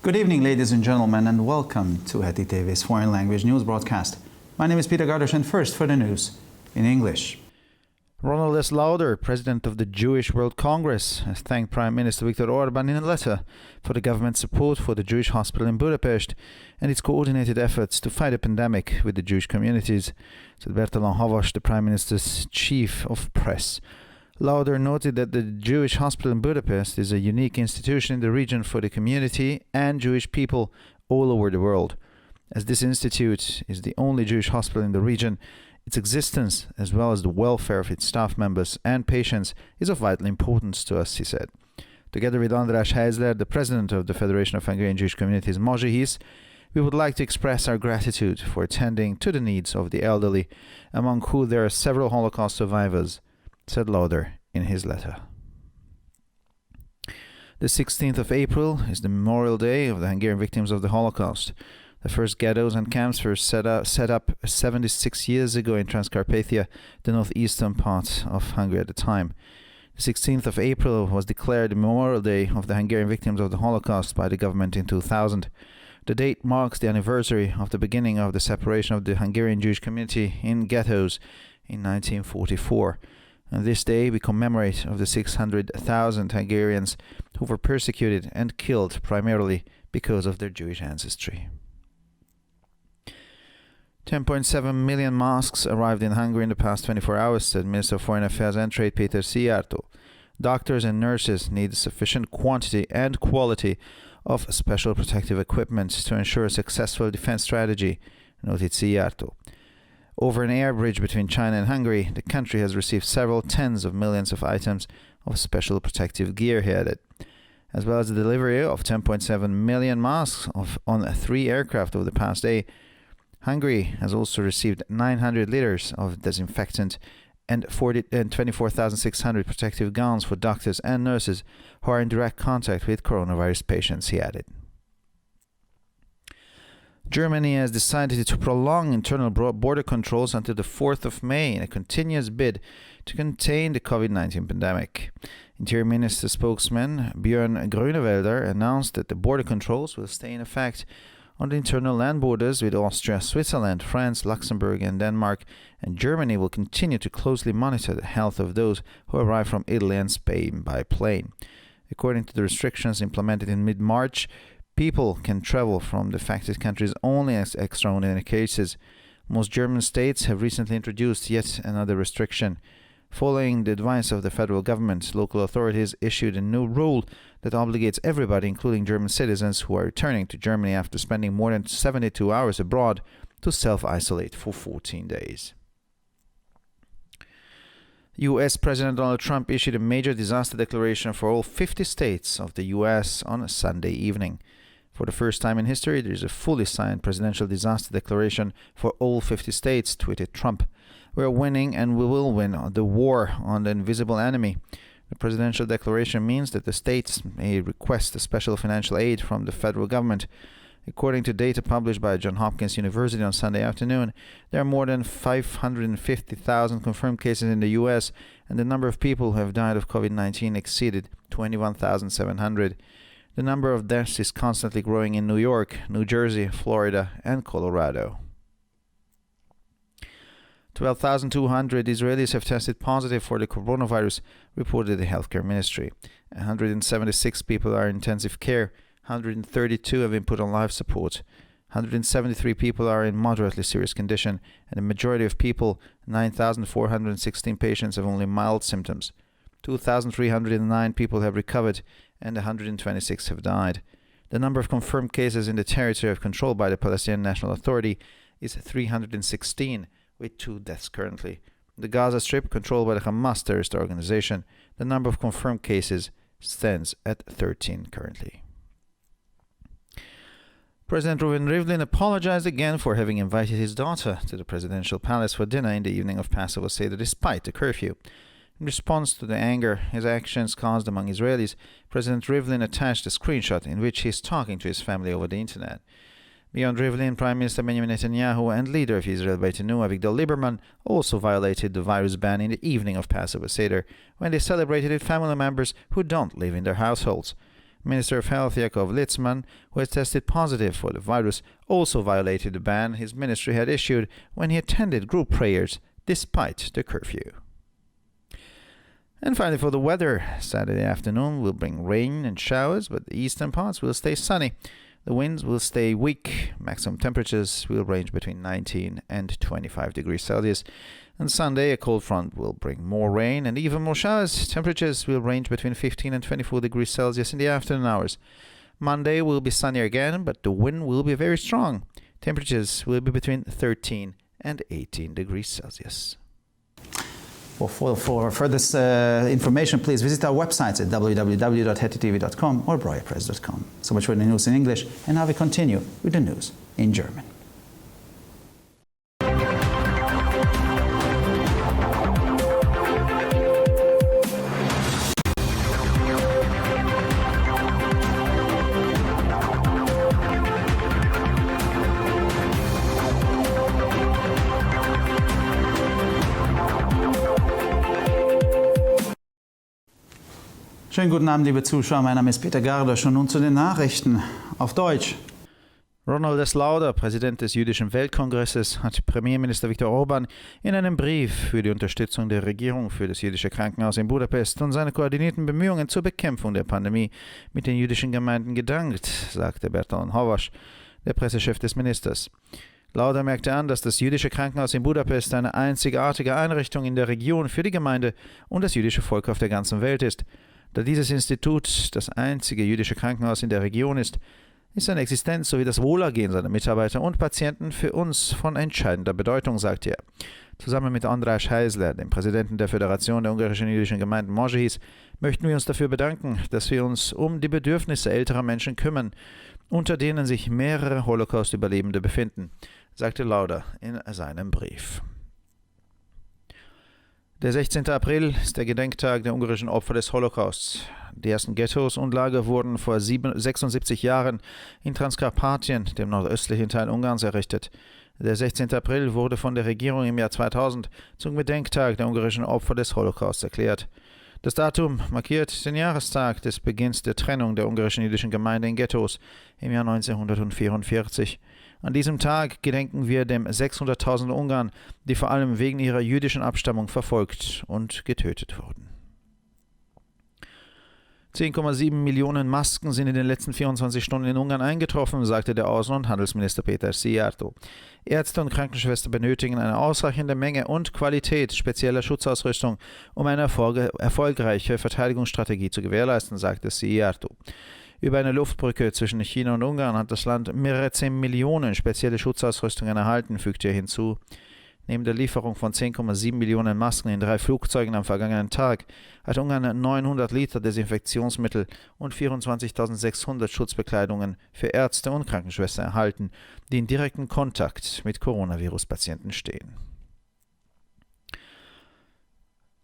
Good evening, ladies and gentlemen, and welcome to Heti TV's foreign language news broadcast. My name is Peter Gardosh, and first for the news in English. Ronald S. Lauder, president of the Jewish World Congress, has thanked Prime Minister Viktor Orban in a letter for the government's support for the Jewish hospital in Budapest and its coordinated efforts to fight a pandemic with the Jewish communities, said Bertalan Havas, the Prime Minister's chief of press. Lauder noted that the Jewish hospital in Budapest is a unique institution in the region for the community and Jewish people all over the world. As this institute is the only Jewish hospital in the region, its existence, as well as the welfare of its staff members and patients, is of vital importance to us, he said. Together with András Heizler, the president of the Federation of Hungarian Jewish Communities, Mozsihis, we would like to express our gratitude for attending to the needs of the elderly, among whom there are several Holocaust survivors, said Lauder in his letter. The 16th of April is the Memorial Day of the Hungarian victims of the Holocaust. The first ghettos and camps were set up 76 years ago in Transcarpathia, the northeastern part of Hungary at the time. The 16th of April was declared the Memorial Day of the Hungarian victims of the Holocaust by the government in 2000. The date marks the anniversary of the beginning of the separation of the Hungarian Jewish community in ghettos in 1944. On this day, we commemorate of the 600,000 Hungarians who were persecuted and killed primarily because of their Jewish ancestry. 10.7 million masks arrived in Hungary in the past 24 hours, said Minister of Foreign Affairs and Trade Péter Szijjártó. Doctors and nurses need sufficient quantity and quality of special protective equipment to ensure a successful defense strategy, noted Szijjártó. Over an air bridge between China and Hungary, the country has received several tens of millions of items of special protective gear, he added. As well as the delivery of 10.7 million masks on 3 aircraft over the past day, Hungary has also received 900 liters of disinfectant and 24,600 protective gowns for doctors and nurses who are in direct contact with coronavirus patients, he added. Germany has decided to prolong internal border controls until the 4th of May in a continuous bid to contain the COVID-19 pandemic. Interior Minister spokesman Björn Grönewälder announced that the border controls will stay in effect on the internal land borders with Austria, Switzerland, France, Luxembourg and Denmark, and Germany will continue to closely monitor the health of those who arrive from Italy and Spain by plane. According to the restrictions implemented in mid-March, people can travel from the affected countries only as extraordinary cases. Most German states have recently introduced yet another restriction. Following the advice of the federal government, local authorities issued a new rule that obligates everybody, including German citizens who are returning to Germany after spending more than 72 hours abroad, to self-isolate for 14 days. U.S. President Donald Trump issued a major disaster declaration for all 50 states of the U.S. on a Sunday evening. For the first time in history, there is a fully signed presidential disaster declaration for all 50 states, tweeted Trump. We are winning and we will win the war on the invisible enemy. The presidential declaration means that the states may request a special financial aid from the federal government. According to data published by Johns Hopkins University on Sunday afternoon, there are more than 550,000 confirmed cases in the U.S., and the number of people who have died of COVID-19 exceeded 21,700. The number of deaths is constantly growing in New York, New Jersey, Florida, and Colorado. 12,200 Israelis have tested positive for the coronavirus, reported the healthcare ministry. 176 people are in intensive care, 132 have been put on life support. 173 people are in moderately serious condition, and the majority of people, 9,416 patients, have only mild symptoms. 2,309 people have recovered, and 126 have died. The number of confirmed cases in the territory controlled by the Palestinian National Authority is 316, with 2 deaths currently. The Gaza Strip, controlled by the Hamas terrorist organization, the number of confirmed cases stands at 13 currently. President Reuven Rivlin apologized again for having invited his daughter to the presidential palace for dinner in the evening of Passover Seder despite the curfew. In response to the anger his actions caused among Israelis, President Rivlin attached a screenshot in which he is talking to his family over the internet. Beyond Rivlin, Prime Minister Benjamin Netanyahu and leader of Israel Beitenu Avigdor Lieberman also violated the virus ban in the evening of Passover Seder when they celebrated with family members who don't live in their households. Minister of Health Yakov Litzman, who has tested positive for the virus, also violated the ban his ministry had issued when he attended group prayers despite the curfew. And finally, for the weather, Saturday afternoon will bring rain and showers, but the eastern parts will stay sunny. The winds will stay weak. Maximum temperatures will range between 19 and 25 degrees Celsius. On Sunday, a cold front will bring more rain and even more showers. Temperatures will range between 15 and 24 degrees Celsius in the afternoon hours. Monday will be sunnier again, but the wind will be very strong. Temperatures will be between 13 and 18 degrees Celsius. For further information, please visit our websites at www.hettytv.com or breuerpress.com. So much for the news in English, and now we continue with the news in German. Schönen guten Abend, liebe Zuschauer. Mein Name ist Peter Gardosch und nun zu den Nachrichten auf Deutsch. Ronald S. Lauder, Präsident des Jüdischen Weltkongresses, hat Premierminister Viktor Orban in einem Brief für die Unterstützung der Regierung für das jüdische Krankenhaus in Budapest und seine koordinierten Bemühungen zur Bekämpfung der Pandemie mit den jüdischen Gemeinden gedankt, sagte Bertalan Havas, der Pressechef des Ministers. Lauder merkte an, dass das jüdische Krankenhaus in Budapest eine einzigartige Einrichtung in der Region für die Gemeinde und das jüdische Volk auf der ganzen Welt ist. Da dieses Institut das einzige jüdische Krankenhaus in der Region ist seine Existenz sowie das Wohlergehen seiner Mitarbeiter und Patienten für uns von entscheidender Bedeutung, sagte er. Zusammen mit András Heisler, dem Präsidenten der Föderation der ungarischen jüdischen Gemeinden Mozsihis, möchten wir uns dafür bedanken, dass wir uns um die Bedürfnisse älterer Menschen kümmern, unter denen sich mehrere Holocaust-Überlebende befinden, sagte Lauder in seinem Brief. Der 16. April ist der Gedenktag der ungarischen Opfer des Holocausts. Die ersten Ghettos und Lager wurden vor 76 Jahren in Transkarpatien, dem nordöstlichen Teil Ungarns, errichtet. Der 16. April wurde von der Regierung im Jahr 2000 zum Gedenktag der ungarischen Opfer des Holocausts erklärt. Das Datum markiert den Jahrestag des Beginns der Trennung der ungarischen jüdischen Gemeinde in Ghettos im Jahr 1944. An diesem Tag gedenken wir dem 600.000 Ungarn, die vor allem wegen ihrer jüdischen Abstammung verfolgt und getötet wurden. 10,7 Millionen Masken sind in den letzten 24 Stunden in Ungarn eingetroffen, sagte der Außen- und Handelsminister Péter Szijjártó. Ärzte und Krankenschwestern benötigen eine ausreichende Menge und Qualität spezieller Schutzausrüstung, um eine erfolgreiche Verteidigungsstrategie zu gewährleisten, sagte Szijjártó. Über eine Luftbrücke zwischen China und Ungarn hat das Land mehrere 10 Millionen spezielle Schutzausrüstungen erhalten, fügte er hinzu. Neben der Lieferung von 10,7 Millionen Masken in 3 Flugzeugen am vergangenen Tag hat Ungarn 900 Liter Desinfektionsmittel und 24.600 Schutzbekleidungen für Ärzte und Krankenschwestern erhalten, die in direktem Kontakt mit Coronavirus-Patienten stehen.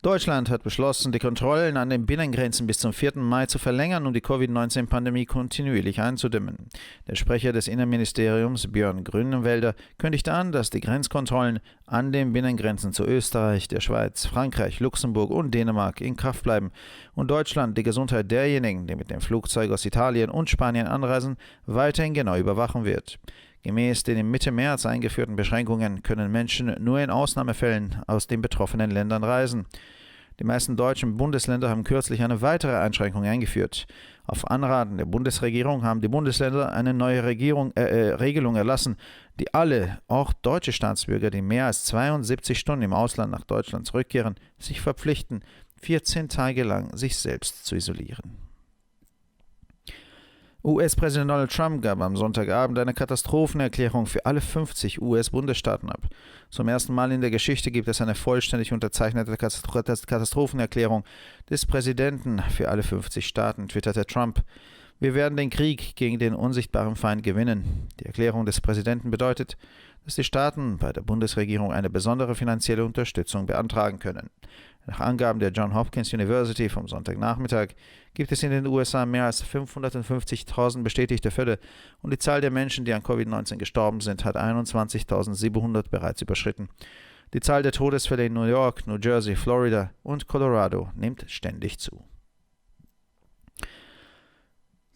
Deutschland hat beschlossen, die Kontrollen an den Binnengrenzen bis zum 4. Mai zu verlängern, um die Covid-19-Pandemie kontinuierlich einzudämmen. Der Sprecher des Innenministeriums, Björn Grünewälder, kündigte an, dass die Grenzkontrollen an den Binnengrenzen zu Österreich, der Schweiz, Frankreich, Luxemburg und Dänemark in Kraft bleiben und Deutschland die Gesundheit derjenigen, die mit dem Flugzeug aus Italien und Spanien anreisen, weiterhin genau überwachen wird. Gemäß den im Mitte März eingeführten Beschränkungen können Menschen nur in Ausnahmefällen aus den betroffenen Ländern reisen. Die meisten deutschen Bundesländer haben kürzlich eine weitere Einschränkung eingeführt. Auf Anraten der Bundesregierung haben die Bundesländer eine neue Regelung erlassen, die alle, auch deutsche Staatsbürger, die mehr als 72 Stunden im Ausland nach Deutschland zurückkehren, sich verpflichten, 14 Tage lang sich selbst zu isolieren. US-Präsident Donald Trump gab am Sonntagabend eine Katastrophenerklärung für alle 50 US-Bundesstaaten ab. Zum ersten Mal in der Geschichte gibt es eine vollständig unterzeichnete Katastrophenerklärung des Präsidenten für alle 50 Staaten, twitterte Trump. Wir werden den Krieg gegen den unsichtbaren Feind gewinnen. Die Erklärung des Präsidenten bedeutet, dass die Staaten bei der Bundesregierung eine besondere finanzielle Unterstützung beantragen können. Nach Angaben der Johns Hopkins University vom Sonntagnachmittag gibt es in den USA mehr als 550.000 bestätigte Fälle und die Zahl der Menschen, die an Covid-19 gestorben sind, hat 21.700 bereits überschritten. Die Zahl der Todesfälle in New York, New Jersey, Florida und Colorado nimmt ständig zu.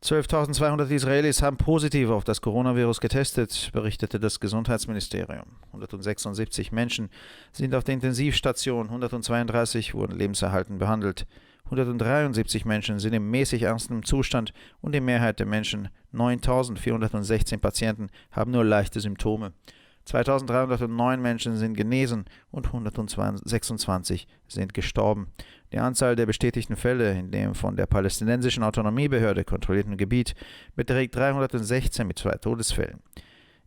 12.200 Israelis haben positiv auf das Coronavirus getestet, berichtete das Gesundheitsministerium. 176 Menschen sind auf der Intensivstation, 132 wurden lebenserhaltend behandelt. 173 Menschen sind im mäßig ernsten Zustand und die Mehrheit der Menschen, 9.416 Patienten, haben nur leichte Symptome. 2.309 Menschen sind genesen und 126 sind gestorben. Die Anzahl der bestätigten Fälle in dem von der palästinensischen Autonomiebehörde kontrollierten Gebiet beträgt 316 mit 2 Todesfällen.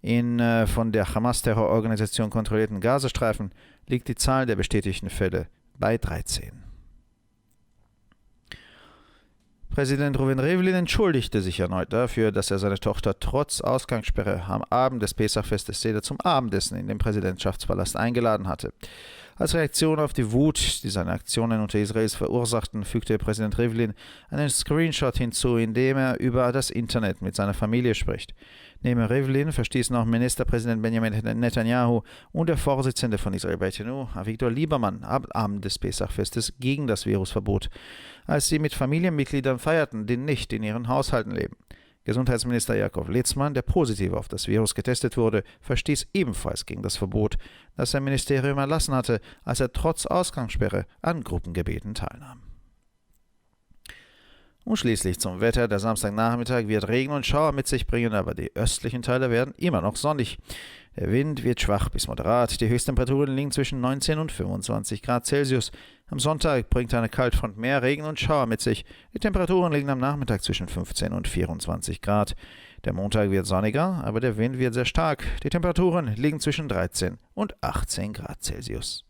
In von der Hamas-Terrororganisation kontrollierten Gazastreifen liegt die Zahl der bestätigten Fälle bei 13. Präsident Reuven Rivlin entschuldigte sich erneut dafür, dass er seine Tochter trotz Ausgangssperre am Abend des Pesachfestes Seder zum Abendessen in den Präsidentschaftspalast eingeladen hatte. Als Reaktion auf die Wut, die seine Aktionen unter Israels verursachten, fügte Präsident Rivlin einen Screenshot hinzu, in dem er über das Internet mit seiner Familie spricht. Neben Rivlin verstießen auch Ministerpräsident Benjamin Netanyahu und der Vorsitzende von Israel Beitenu, Avigdor Lieberman, am Abend des Pesachfestes gegen das Virusverbot, als sie mit Familienmitgliedern feierten, die nicht in ihren Haushalten leben. Gesundheitsminister Jakob Litzmann, der positiv auf das Virus getestet wurde, verstieß ebenfalls gegen das Verbot, das sein Ministerium erlassen hatte, als er trotz Ausgangssperre an Gruppengebeten teilnahm. Und schließlich zum Wetter. Der Samstagnachmittag wird Regen und Schauer mit sich bringen, aber die östlichen Teile werden immer noch sonnig. Der Wind wird schwach bis moderat. Die Höchsttemperaturen liegen zwischen 19 und 25 Grad Celsius. Am Sonntag bringt eine Kaltfront mehr Regen und Schauer mit sich. Die Temperaturen liegen am Nachmittag zwischen 15 und 24 Grad. Der Montag wird sonniger, aber der Wind wird sehr stark. Die Temperaturen liegen zwischen 13 und 18 Grad Celsius.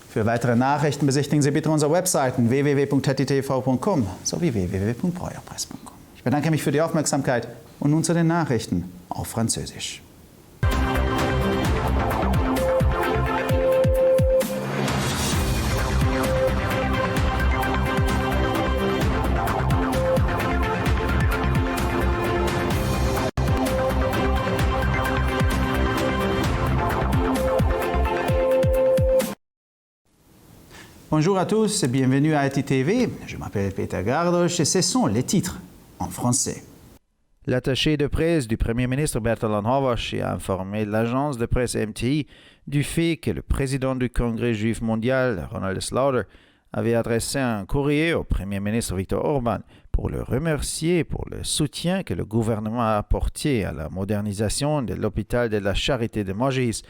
Für weitere Nachrichten besichtigen Sie bitte unsere Webseiten www.hettitv.com sowie www.breuerpresse.com. Ich bedanke mich für die Aufmerksamkeit und nun zu den Nachrichten auf Französisch. Bonjour à tous et bienvenue à HettitV. Je m'appelle Peter Gardosch et ce sont les titres en français. L'attaché de presse du Premier ministre Bertalan Havas a informé l'agence de presse MTI du fait que le président du Congrès juif mondial, Ronald Slaughter, avait adressé un courrier au Premier ministre Viktor Orban pour le remercier pour le soutien que le gouvernement a apporté à la modernisation de l'hôpital de la Charité de Mogiz,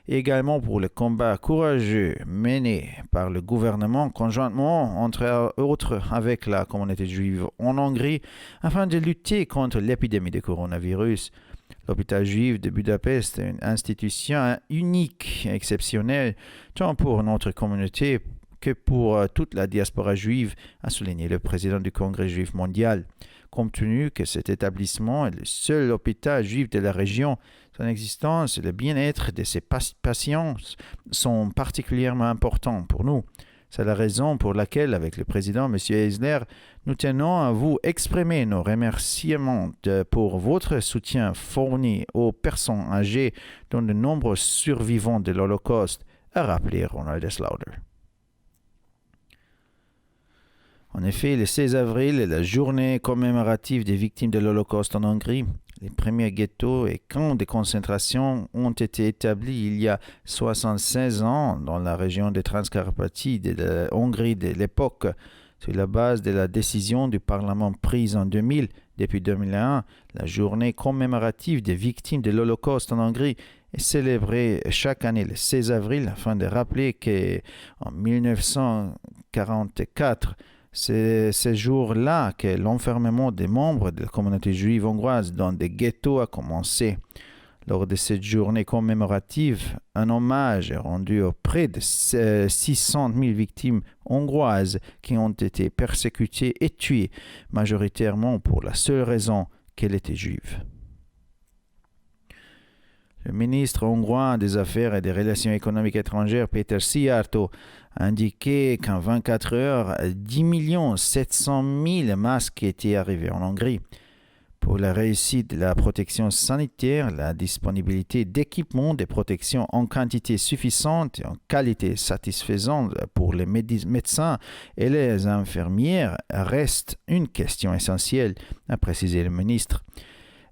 et également pour le combat courageux mené par le gouvernement conjointement, entre autres avec la communauté juive en Hongrie, afin de lutter contre l'épidémie de coronavirus. L'hôpital juif de Budapest est une institution unique et exceptionnelle, tant pour notre communauté que pour toute la diaspora juive, a souligné le président du Congrès juif mondial. Compte tenu que cet établissement est le seul hôpital juif de la région, son existence et le bien-être de ses patients sont particulièrement importants pour nous. C'est la raison pour laquelle, avec le président M. Eisner, nous tenons à vous exprimer nos remerciements pour votre soutien fourni aux personnes âgées, dont de nombreux survivants de l'Holocauste, a rappelé Ronald Slaughter. En effet, le 16 avril est la journée commémorative des victimes de l'Holocauste en Hongrie. Les premiers ghettos et camps de concentration ont été établis il y a 76 ans dans la région de Transcarpathie de la Hongrie de l'époque, sur la base de la décision du Parlement prise en 2000. Depuis 2001, la journée commémorative des victimes de l'Holocauste en Hongrie est célébrée chaque année le 16 avril afin de rappeler qu'en 1944, c'est ce jour-là que l'enfermement des membres de la communauté juive hongroise dans des ghettos a commencé. Lors de cette journée commémorative, un hommage est rendu auprès de 600 000 victimes hongroises qui ont été persécutées et tuées, majoritairement pour la seule raison qu'elles étaient juives. Le ministre hongrois des Affaires et des Relations économiques étrangères, Péter Szijjártó, a indiqué qu'en 24 heures, 10 700 000 masques étaient arrivés en Hongrie. Pour la réussite de la protection sanitaire, la disponibilité d'équipements de protection en quantité suffisante et en qualité satisfaisante pour les médecins et les infirmières reste une question essentielle, a précisé le ministre.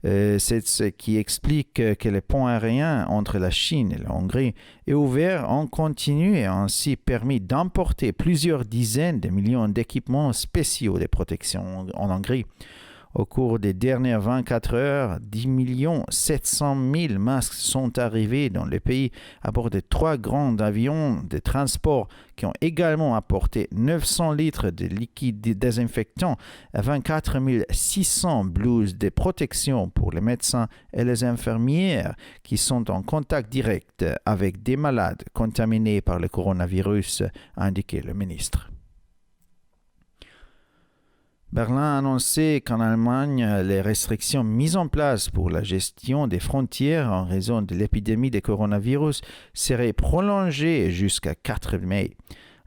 C'est ce qui explique que le pont aérien entre la Chine et la Hongrie est ouvert en continu et a ainsi permis d'importer plusieurs dizaines de millions d'équipements spéciaux de protection en Hongrie. Au cours des dernières 24 heures, 10 700 000 masques sont arrivés dans le pays à bord de 3 grands avions de transport qui ont également apporté 900 litres de liquide désinfectant et 24 600 blouses de protection pour les médecins et les infirmières qui sont en contact direct avec des malades contaminés par le coronavirus, a indiqué le ministre. Berlin a annoncé qu'en Allemagne, les restrictions mises en place pour la gestion des frontières en raison de l'épidémie de coronavirus seraient prolongées jusqu'à 4 mai.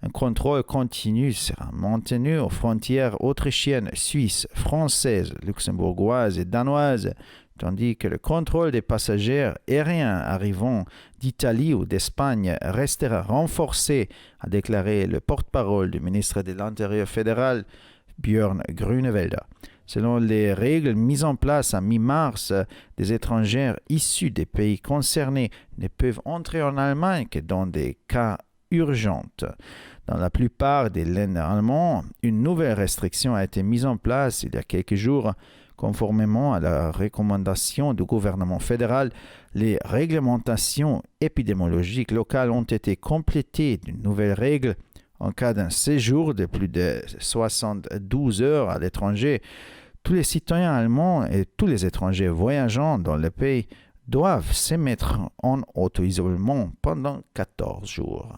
Un contrôle continu sera maintenu aux frontières autrichiennes, suisses, françaises, luxembourgeoises et danoises, tandis que le contrôle des passagers aériens arrivant d'Italie ou d'Espagne restera renforcé, a déclaré le porte-parole du ministre de l'Intérieur fédéral, Björn Grünewald. Selon les règles mises en place à mi-mars, des étrangers issus des pays concernés ne peuvent entrer en Allemagne que dans des cas urgents. Dans la plupart des Länder allemands, une nouvelle restriction a été mise en place il y a quelques jours. Conformément à la recommandation du gouvernement fédéral, les réglementations épidémiologiques locales ont été complétées d'une nouvelle règle. En cas d'un séjour de plus de 72 heures à l'étranger, tous les citoyens allemands et tous les étrangers voyageant dans le pays doivent se mettre en auto-isolement pendant 14 jours.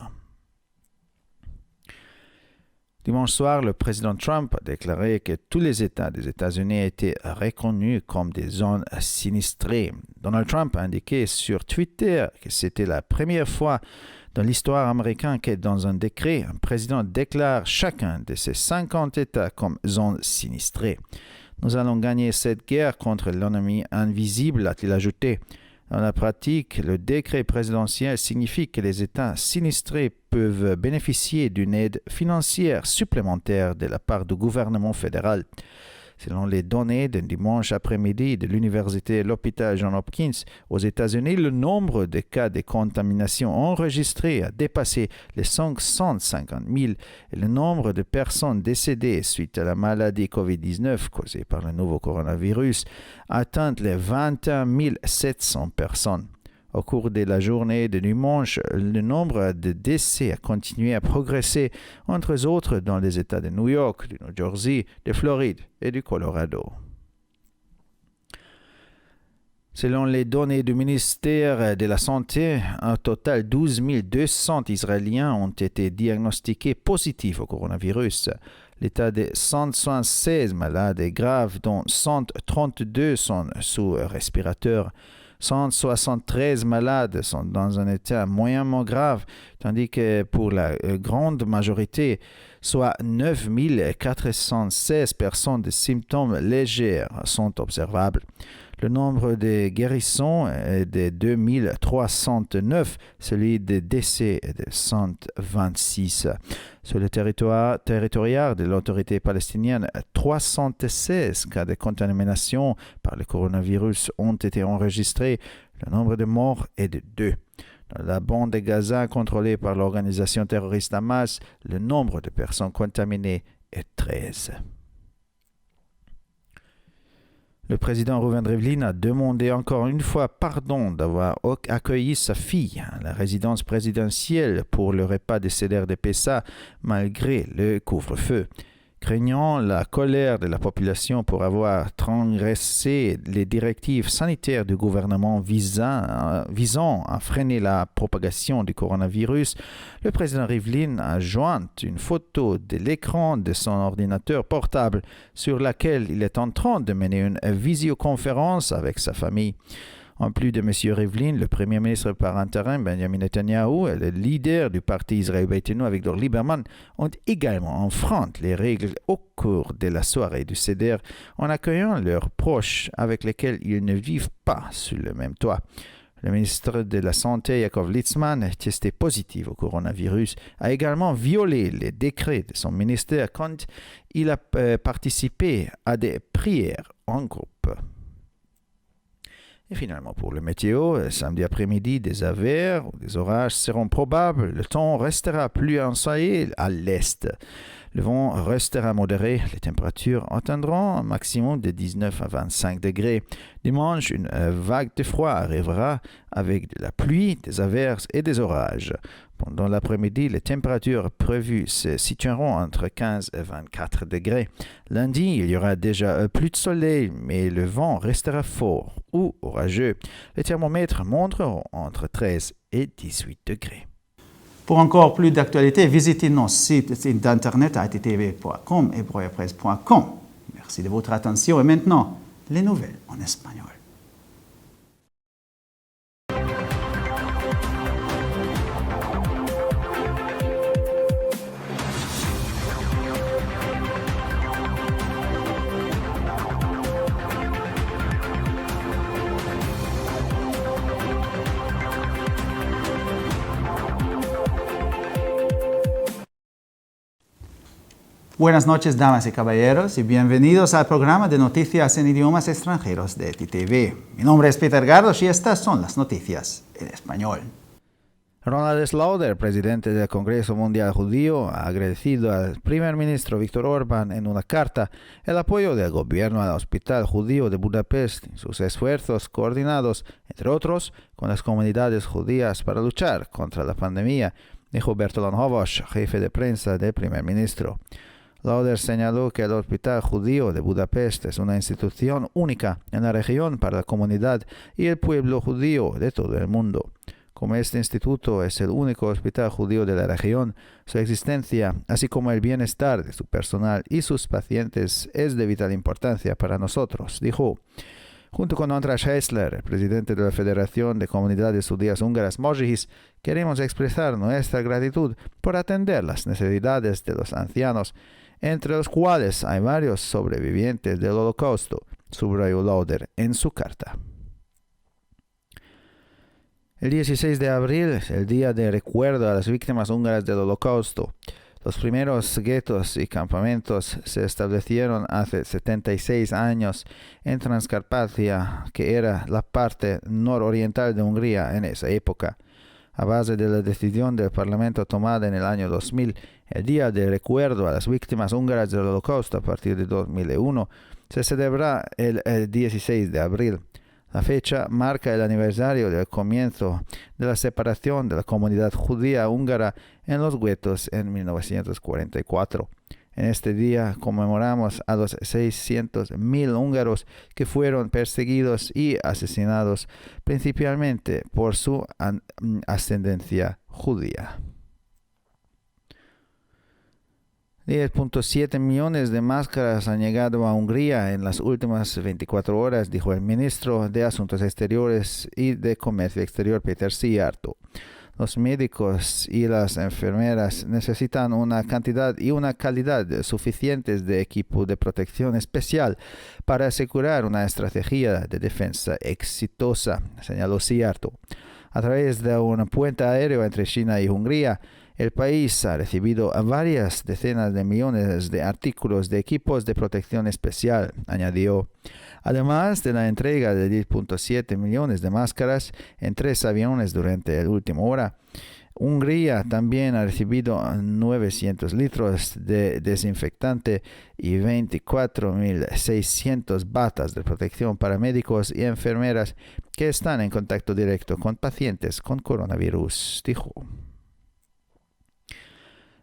Dimanche soir, le président Trump a déclaré que tous les États des États-Unis étaient reconnus comme des zones sinistrées. Donald Trump a indiqué sur Twitter que c'était la première fois dans l'histoire américaine que dans un décret, un président déclare chacun de ces 50 États comme zone sinistrée. Nous allons gagner cette guerre contre l'ennemi invisible, a-t-il ajouté. Dans la pratique, le décret présidentiel signifie que les États sinistrés peuvent bénéficier d'une aide financière supplémentaire de la part du gouvernement fédéral. Selon les données d'un dimanche après-midi de l'université et l'hôpital Johns Hopkins aux États-Unis, le nombre de cas de contamination enregistrés a dépassé les 550 000 et le nombre de personnes décédées suite à la maladie COVID-19 causée par le nouveau coronavirus atteint les 21 700 personnes. Au cours de la journée de dimanche, le nombre de décès a continué à progresser, entre autres dans les États de New York, du New Jersey, de Floride et du Colorado. Selon les données du ministère de la Santé, un total 12 200 Israéliens ont été diagnostiqués positifs au coronavirus. L'état de 176 malades est grave, dont 132 sont sous respirateur. 173 malades sont dans un état moyennement grave, tandis que pour la grande majorité, soit 9 416 personnes de symptômes légers sont observables. Le nombre de guérissons est de 2309, celui des décès est de 126. Sur le territoire de l'autorité palestinienne, 316 cas de contamination par le coronavirus ont été enregistrés. Le nombre de morts est de 2. Dans la bande de Gaza contrôlée par l'organisation terroriste Hamas, le nombre de personnes contaminées est 13. Le président Reuven Rivlin a demandé encore une fois pardon d'avoir accueilli sa fille à la résidence présidentielle pour le repas de Seder de Pessah malgré le couvre-feu. Craignant la colère de la population pour avoir transgressé les directives sanitaires du gouvernement visant à freiner la propagation du coronavirus, le président Rivlin a joint une photo de l'écran de son ordinateur portable sur laquelle il est en train de mener une visioconférence avec sa famille. En plus de M. Rivlin, le Premier ministre par intérim Benjamin Netanyahu et le leader du parti Israël Beitenu Avigdor Lieberman ont également enfreint les règles au cours de la soirée du Seder en accueillant leurs proches avec lesquels ils ne vivent pas sous le même toit. Le ministre de la Santé, Yaakov Litzman, testé positif au coronavirus, a également violé les décrets de son ministère quand il a participé à des prières en groupe. Et finalement, pour le météo, samedi après-midi, des averses ou des orages seront probables. Le temps restera plus ensoleillé à l'est. Le vent restera modéré. Les températures atteindront un maximum de 19 à 25 degrés. Dimanche, une vague de froid arrivera avec de la pluie, des averses et des orages. Pendant l'après-midi, les températures prévues se situeront entre 15 et 24 degrés. Lundi, il y aura déjà plus de soleil, mais le vent restera fort ou orageux. Les thermomètres montreront entre 13 et 18 degrés. Pour encore plus d'actualités, visitez nos sites d'internet attv.com et broyapresse.com. Merci de votre attention et maintenant, les nouvelles en espagnol. Buenas noches, damas y caballeros, y bienvenidos al programa de noticias en idiomas extranjeros de ETV. Mi nombre es Peter Gardos y estas son las noticias en español. Ronald Slaughter, presidente del Congreso Mundial Judío, ha agradecido al primer ministro Viktor Orbán en una carta el apoyo del gobierno al Hospital Judío de Budapest y sus esfuerzos coordinados, entre otros, con las comunidades judías para luchar contra la pandemia, dijo Bertolan Havas, jefe de prensa del primer ministro. Lauder señaló que el Hospital Judío de Budapest es una institución única en la región para la comunidad y el pueblo judío de todo el mundo. Como este instituto es el único hospital judío de la región, su existencia, así como el bienestar de su personal y sus pacientes, es de vital importancia para nosotros, dijo. Junto con András Heisler, el presidente de la Federación de Comunidades Judías Húngaras Mojis, queremos expresar nuestra gratitud por atender las necesidades de los ancianos, entre los cuales hay varios sobrevivientes del Holocausto, subrayó Lauder en su carta. El 16 de abril es el día de recuerdo a las víctimas húngaras del Holocausto. Los primeros guetos y campamentos se establecieron hace 76 años en Transcarpatia, que era la parte nororiental de Hungría en esa época. A base de la decisión del Parlamento tomada en el año 2000, el Día de Recuerdo a las Víctimas Húngaras del Holocausto a partir de 2001 se celebra el 16 de abril. La fecha marca el aniversario del comienzo de la separación de la comunidad judía húngara en los guetos en 1944. En este día conmemoramos a los 600.000 húngaros que fueron perseguidos y asesinados principalmente por su ascendencia judía. 10.7 millones de máscaras han llegado a Hungría en las últimas 24 horas, dijo el ministro de Asuntos Exteriores y de Comercio Exterior, Péter Szijjártó. Los médicos y las enfermeras necesitan una cantidad y una calidad suficientes de equipo de protección especial para asegurar una estrategia de defensa exitosa, señaló Szijjártó. A través de un puente aéreo entre China y Hungría, el país ha recibido varias decenas de millones de artículos de equipos de protección especial, añadió. Además de la entrega de 10.7 millones de máscaras en 3 aviones durante la última hora, Hungría también ha recibido 900 litros de desinfectante y 24.600 batas de protección para médicos y enfermeras que están en contacto directo con pacientes con coronavirus, dijo.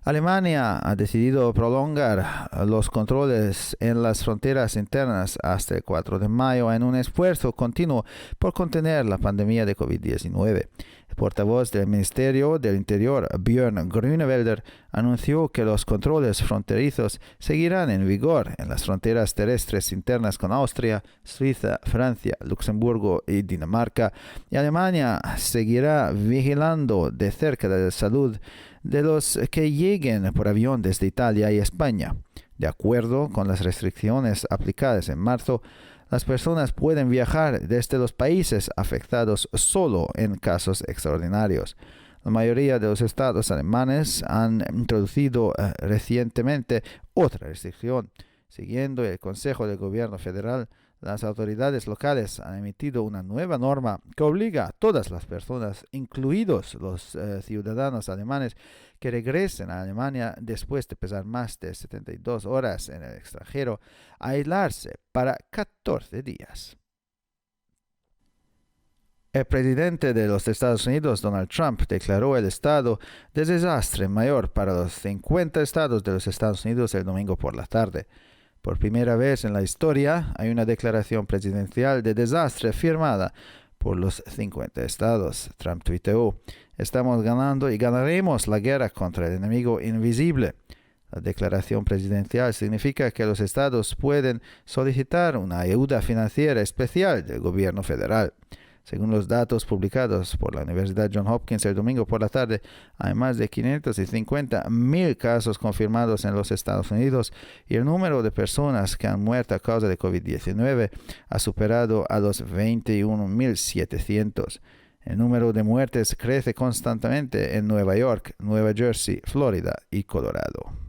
Alemania ha decidido prolongar los controles en las fronteras internas hasta el 4 de mayo en un esfuerzo continuo por contener la pandemia de COVID-19. El portavoz del Ministerio del Interior, Björn Grünewälder, anunció que los controles fronterizos seguirán en vigor en las fronteras terrestres internas con Austria, Suiza, Francia, Luxemburgo y Dinamarca, y Alemania seguirá vigilando de cerca la salud de los que lleguen por avión desde Italia y España. De acuerdo con las restricciones aplicadas en marzo, las personas pueden viajar desde los países afectados solo en casos extraordinarios. La mayoría de los estados alemanes han introducido recientemente otra restricción. Siguiendo el Consejo del Gobierno Federal, las autoridades locales han emitido una nueva norma que obliga a todas las personas, incluidos los ciudadanos alemanes, que regresen a Alemania después de pasar más de 72 horas en el extranjero, a aislarse para 14 días. El presidente de los Estados Unidos, Donald Trump, declaró el estado de desastre mayor para los 50 estados de los Estados Unidos el domingo por la tarde. Por primera vez en la historia, hay una declaración presidencial de desastre firmada por los 50 estados. Trump tuiteó: "Estamos ganando y ganaremos la guerra contra el enemigo invisible". La declaración presidencial significa que los estados pueden solicitar una ayuda financiera especial del gobierno federal. Según los datos publicados por la Universidad Johns Hopkins el domingo por la tarde, hay más de 550,000 casos confirmados en los Estados Unidos y el número de personas que han muerto a causa de COVID-19 ha superado a los 21,700. El número de muertes crece constantemente en Nueva York, Nueva Jersey, Florida y Colorado.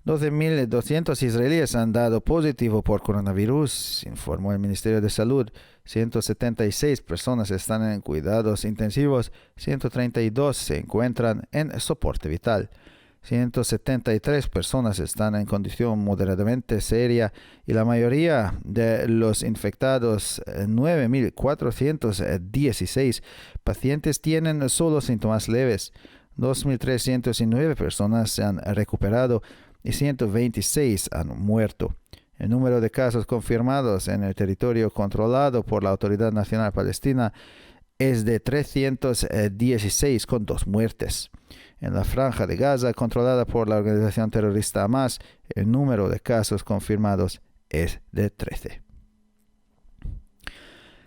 12,200 israelíes han dado positivo por coronavirus, informó el Ministerio de Salud. 176 personas están en cuidados intensivos, 132 se encuentran en soporte vital. 173 personas están en condición moderadamente seria y la mayoría de los infectados, 9,416 pacientes, tienen solo síntomas leves. 2,309 personas se han recuperado y 126 han muerto. El número de casos confirmados en el territorio controlado por la Autoridad Nacional Palestina es de 316, con 2 muertes. En la franja de Gaza, controlada por la organización terrorista Hamas, el número de casos confirmados es de 13.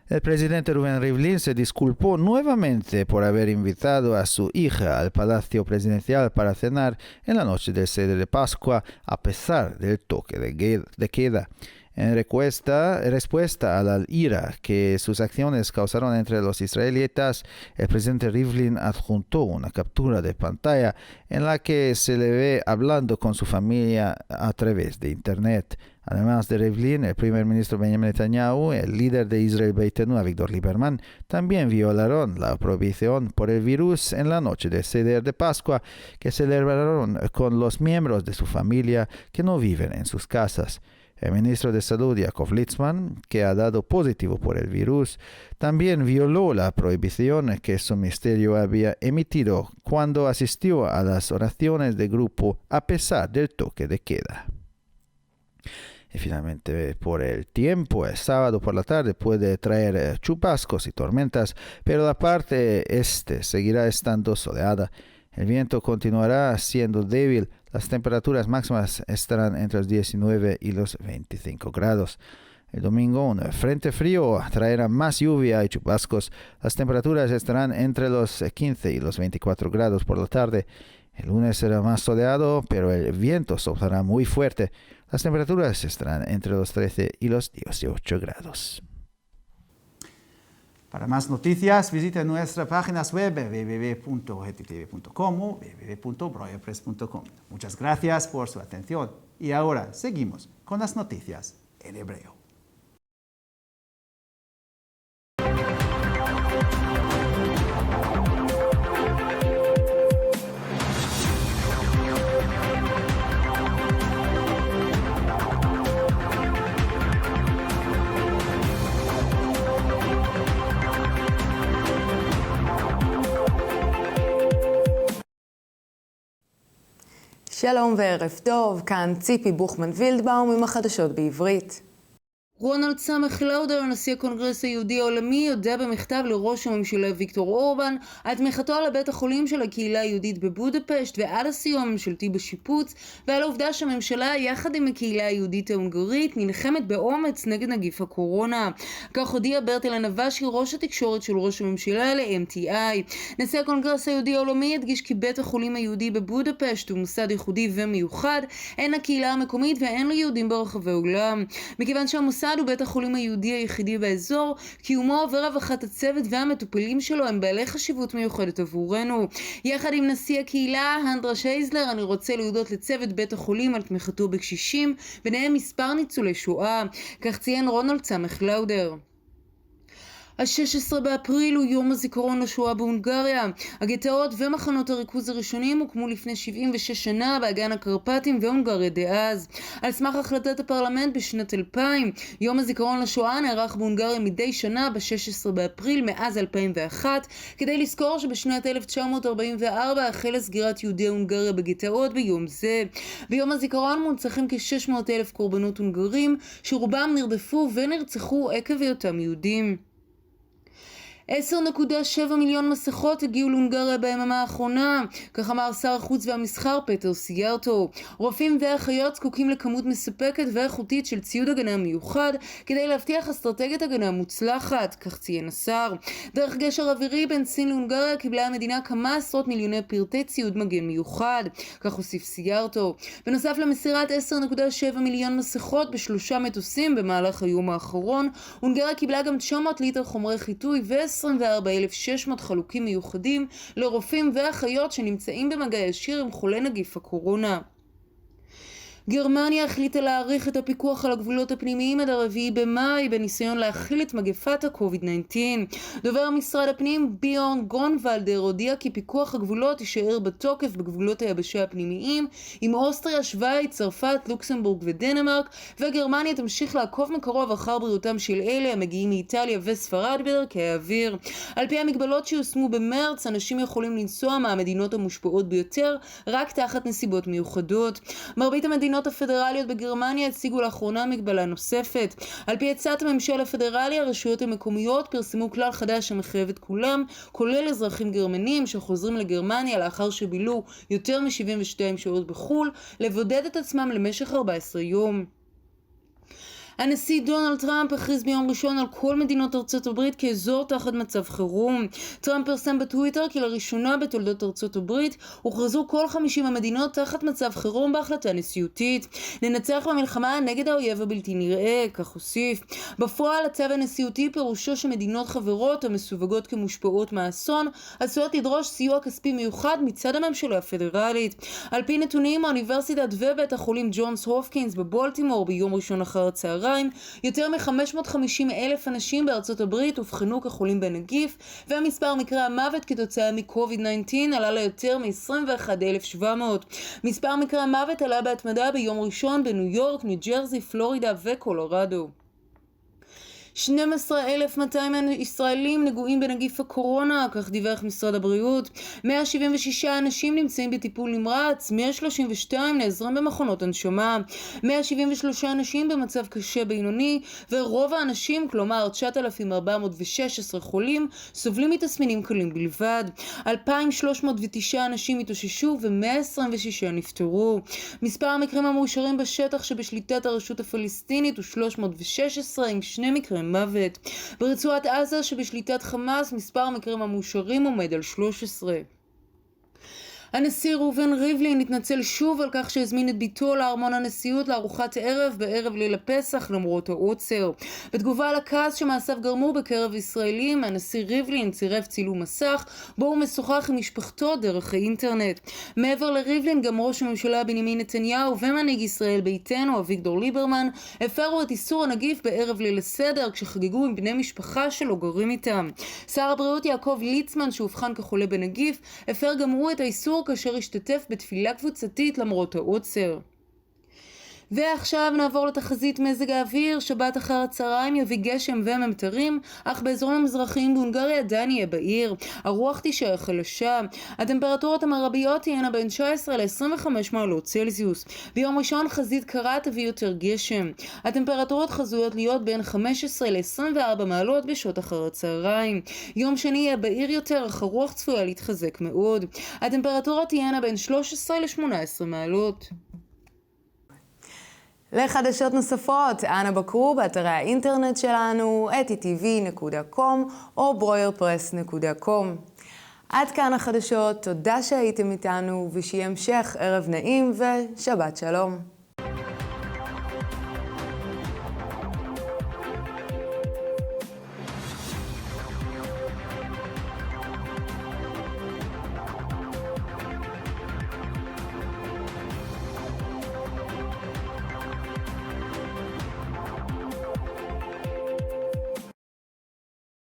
El presidente Reuven Rivlin se disculpó nuevamente por haber invitado a su hija al Palacio Presidencial para cenar en la noche del 6 de Pascua, a pesar del toque de queda. En respuesta a la ira que sus acciones causaron entre los israelitas, el presidente Rivlin adjuntó una captura de pantalla en la que se le ve hablando con su familia a través de Internet. Además de Rivlin, el primer ministro Benjamin Netanyahu, el líder de Israel Beitenu, Avigdor Lieberman, también violaron la prohibición por el virus en la noche del Seder de Pascua, que celebraron con los miembros de su familia que no viven en sus casas. El ministro de Salud, Yaakov Litzman, que ha dado positivo por el virus, también violó la prohibición que su ministerio había emitido cuando asistió a las oraciones de grupo a pesar del toque de queda. Y finalmente, por el tiempo, el sábado por la tarde puede traer chubascos y tormentas, pero la parte este seguirá estando soleada. El viento continuará siendo débil. Las temperaturas máximas estarán entre los 19 y los 25 grados. El domingo, un frente frío traerá más lluvia y chubascos. Las temperaturas estarán entre los 15 y los 24 grados por la tarde. El lunes será más soleado, pero el viento soplará muy fuerte. Las temperaturas estarán entre los 13 y los 18 grados. Para más noticias, visite nuestras páginas web www.ttv.com o www.breuerpress.com. Muchas gracias por su atención y ahora seguimos con las noticias en hebreo. שלום וערב טוב, כאן ציפי בוכמן וילדבאום עם החדשות בעברית. רונלד סמך לאודר, נשיא הקונגרס היהודי העולמי, הודה במכתב לראש הממשלה ויקטור אורבן על תמיכתו על בית החולים של הקהילה היהודית בבודפשט ועל הסיוע הממשלתי בשיפוץ, ועל העובדה שהממשלה יחד עם הקהילה היהודית ההונגרית נלחמת באומץ נגד נגיף הקורונה. כך הודיע ברטל הנבשי, ראש התקשורת של ראש הממשלה, ל-MTI. נשיא הקונגרס היהודי העולמי הדגיש כי בית החולים היהודי בבודפשט הוא מוסד ייחודי ומיוחד, הן לקהילה המקומית והן ליהודים ברחבי העולם. מכיוון שהמוסד הוא בית החולים היהודי היחידי באזור, קיומו ורווחת הצוות והמטופלים שלו הם בעלי חשיבות מיוחדת עבורנו. יחד עם נשיא הקהילה, אנדרש הייזלר, אני רוצה להודות לצוות בית החולים על תמיכתו בקשישים, ביניהם מספר ניצולי שואה. כך ציין רונלד סמך לאודר. ה-16 באפריל הוא יום הזיכרון לשואה בהונגריה. הגטאות ומחנות הריכוז הראשונים הוקמו לפני 76 שנה באגן הקרפטים והונגריה דאז. על סמך החלטת הפרלמנט בשנת 2000, יום הזיכרון לשואה נערך בהונגריה מדי שנה ב-16 באפריל מאז 2001, כדי לזכור שבשנת 1944 החלה סגירת יהודי הונגריה בגטאות ביום זה. ביום הזיכרון מונצחים כ-600,000 קורבנות הונגרים, שרובם נרדפו ונרצחו עקב היותם יהודים. 10.7 מיליון מסכות הגיעו להונגריה ביממה האחרונה, כך אמר שר החוץ והמסחר פטר סיגרטו. רופאים ואחיות זקוקים לכמות מספקת ואיכותית של ציוד הגנה מיוחד כדי להבטיח אסטרטגיית הגנה מוצלחת, כך ציין השר. דרך גשר אווירי בין סין להונגריה קיבלה המדינה כמה עשרות מיליוני פרטי ציוד מגן מיוחד, כך הוסיף סיגרטו. בנוסף למסירת 10.7 מיליון מסכות בשלושה מטוסים במהלך היום האחרון, הונגריה קיבלה גם 900 ליטר חומרי חיטוי ו-24,600 חלוקים מיוחדים לרופאים ואחיות שנמצאים במגע ישיר עם חולי נגיף הקורונה. גרמניה החליטה להאריך את הפיקוח על הגבולות הפנימיים עד 4 במאי בניסיון להכיל את מגפת ה-COVID-19. דובר משרד הפנים ביורן גרונוולדר הודיע כי פיקוח הגבולות יישאר בתוקף בגבולות היבשה הפנימיים עם אוסטריה, שווייץ, צרפת, לוקסמבורג ודנמרק, וגרמניה תמשיך לעקוב מקרוב אחר בריאותם של אלה המגיעים מאיטליה וספרד בדרכי האוויר. על פי המגבלות שיושמו במרץ, אנשים יכולים לנסוע מהמדינות המושפעות ביותר רק תחת נסיבות מיוחדות. מרבית המדינות הפדרליות בגרמניה הציגו לאחרונה מגבלה נוספת. על פי הצעת הממשל הפדרלי, הרשויות המקומיות פרסמו כלל חדש שמחייב את כולם, כולל אזרחים גרמנים שחוזרים לגרמניה לאחר שבילו יותר מ-72 שעות בחול, לבודד את עצמם למשך 14 יום. הנשיא דונלד טראמפ הכריז ביום ראשון על כל מדינות ארצות הברית כאזור תחת מצב חירום. טראמפ פרסם בטוויטר כי לראשונה בתולדות ארצות הברית הוכרזו כל 50 המדינות תחת מצב חירום בהחלטה נשיאותית. ננצח במלחמה נגד האויב הבלתי נראה, כך הוסיף. בפועל הצו הנשיאותי פירושו שמדינות חברות המסווגות כמושפעות מהאסון עשויות לדרוש סיוע כספי מיוחד מצד הממשלה הפדרלית. על פי נתונים האוניברסיטת ובית החולים ג'ונס הופקינס בבולטימור ביום ראשון אחר הצהריים, יותר מ-550,000 אנשים בארצות הברית הובחנו כחולים בנגיף, והמספר מקרי המוות כתוצאה מ-COVID-19 עלה ליותר מ-21,700. מספר מקרי המוות עלה בהתמדה ביום ראשון בניו יורק, ניו ג'רזי, פלורידה וקולורדו. 12,200 ישראלים נגועים בנגיף הקורונה, כך דיווח משרד הבריאות. 176 אנשים נמצאים בטיפול נמרץ, 132 נעזרים במכונות הנשמה, 173 אנשים במצב קשה בינוני, ורוב האנשים, כלומר 9,416 חולים, סובלים מתסמינים קלים בלבד. 2,309 אנשים התאוששו ו-126 נפטרו. מספר המקרים המאושרים בשטח שבשליטת הרשות הפלסטינית הוא 316 עם 2 מקרים מוות. ברצועת עזה שבשליטת חמאס מספר המקרים המאושרים עומד על 13. הנשיא ראובן ריבלין התנצל שוב על כך שהזמין את ביתו לארמון הנשיאות לארוחת ערב בערב ליל הפסח למרות העוצר. בתגובה על הכעס שמעשיו גרמו בקרב ישראלים, הנשיא ריבלין צירף צילום מסך בו הוא משוחח עם משפחתו דרך האינטרנט. מעבר לריבלין, גם ראש הממשלה בנימין נתניהו ומנהיג ישראל ביתנו אביגדור ליברמן הפרו את איסור הנגיף בערב ליל הסדר כשחגגו עם בני משפחה שלא גרים איתם. שר הבריאות יעקב ליצמן, שהובחן כחולה בנגיף, הפר גם הוא את האיסור כאשר השתתף בתפילה קבוצתית למרות העוצר. ועכשיו נעבור לתחזית מזג האוויר. שבת אחר הצהריים יביא גשם וממטרים, אך באזורים המזרחיים בהונגריה עדיין יהיה בעיר. הרוח תישאר חלשה. הטמפרטורות המרביות תהיינה בין 19 ל-25 מעלות צלזיוס. ביום ראשון חזית קרה תביא יותר גשם. הטמפרטורות חזויות להיות בין 15 ל-24 מעלות בשעות אחר הצהריים. יום שני יהיה בעיר יותר, אך הרוח צפויה להתחזק מאוד. הטמפרטורות תהיינה בין 13 ל-18 מעלות. לחדשות נוספות, אנא בקרו באתרי האינטרנט שלנו, etitv.com או broyerpress.com. עד כאן החדשות, תודה שהייתם איתנו ושיהיה המשך ערב נעים ושבת שלום.